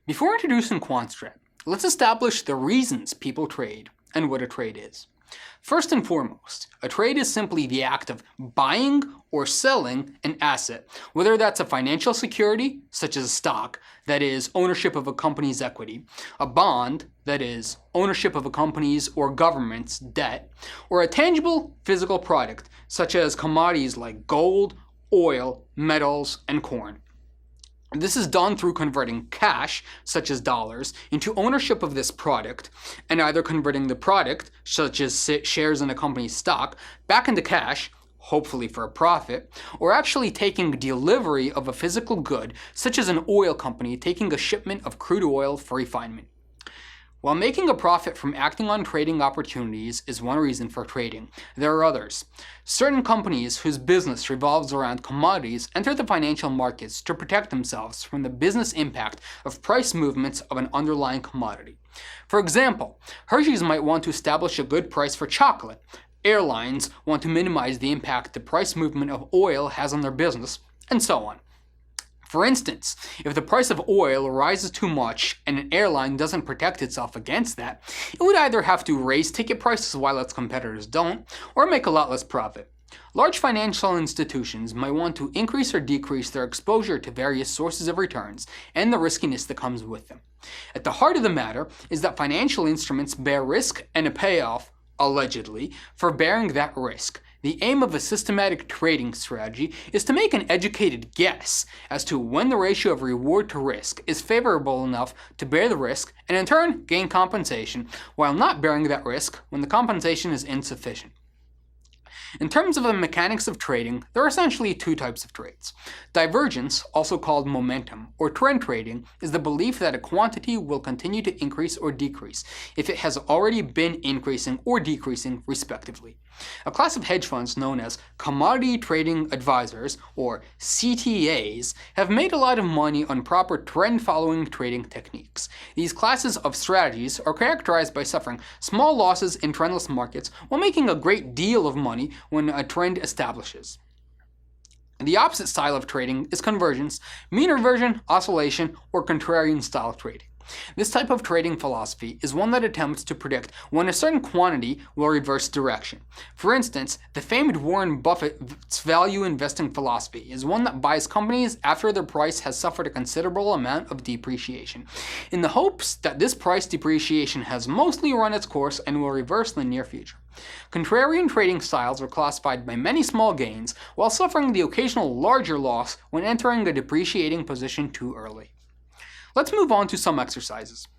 Before introducing QuantStrat, let's establish the reasons people trade and what a trade is. First and foremost, a trade is simply the act of buying or selling an asset, whether that's a financial security, such as a stock, that is ownership of a company's equity, a bond, that is ownership of a company's or government's debt, or a tangible physical product, such as commodities like gold, oil, metals, and corn. This is done through converting cash, such as dollars, into ownership of this product, and either converting the product, such as shares in a company's stock, back into cash, hopefully for a profit, or actually taking delivery of a physical good, such as an oil company taking a shipment of crude oil for refinement. While making a profit from acting on trading opportunities is one reason for trading, there are others. Certain companies whose business revolves around commodities enter the financial markets to protect themselves from the business impact of price movements of an underlying commodity. For example, Hershey's might want to establish a good price for chocolate. Airlines want to minimize the impact the price movement of oil has on their business, and so on. For instance, if the price of oil rises too much and an airline doesn't protect itself against that, it would either have to raise ticket prices while its competitors don't, or make a lot less profit. Large financial institutions might want to increase or decrease their exposure to various sources of returns and the riskiness that comes with them. At the heart of the matter is that financial instruments bear risk and a payoff, allegedly, for bearing that risk. The aim of a systematic trading strategy is to make an educated guess as to when the ratio of reward to risk is favorable enough to bear the risk and in turn gain compensation, while not bearing that risk when the compensation is insufficient. In terms of the mechanics of trading, there are essentially two types of trades. Divergence, also called momentum, or trend trading, is the belief that a quantity will continue to increase or decrease if it has already been increasing or decreasing respectively. A class of hedge funds known as Commodity Trading Advisors, or CTAs, have made a lot of money on proper trend-following trading techniques. These classes of strategies are characterized by suffering small losses in trendless markets while making a great deal of money when a trend establishes. The opposite style of trading is convergence, mean reversion, oscillation, or contrarian style trading. This type of trading philosophy is one that attempts to predict when a certain quantity will reverse direction. For instance, the famed Warren Buffett's value investing philosophy is one that buys companies after their price has suffered a considerable amount of depreciation, in the hopes that this price depreciation has mostly run its course and will reverse in the near future. Contrarian trading styles are classified by many small gains, while suffering the occasional larger loss when entering a depreciating position too early. Let's move on to some exercises.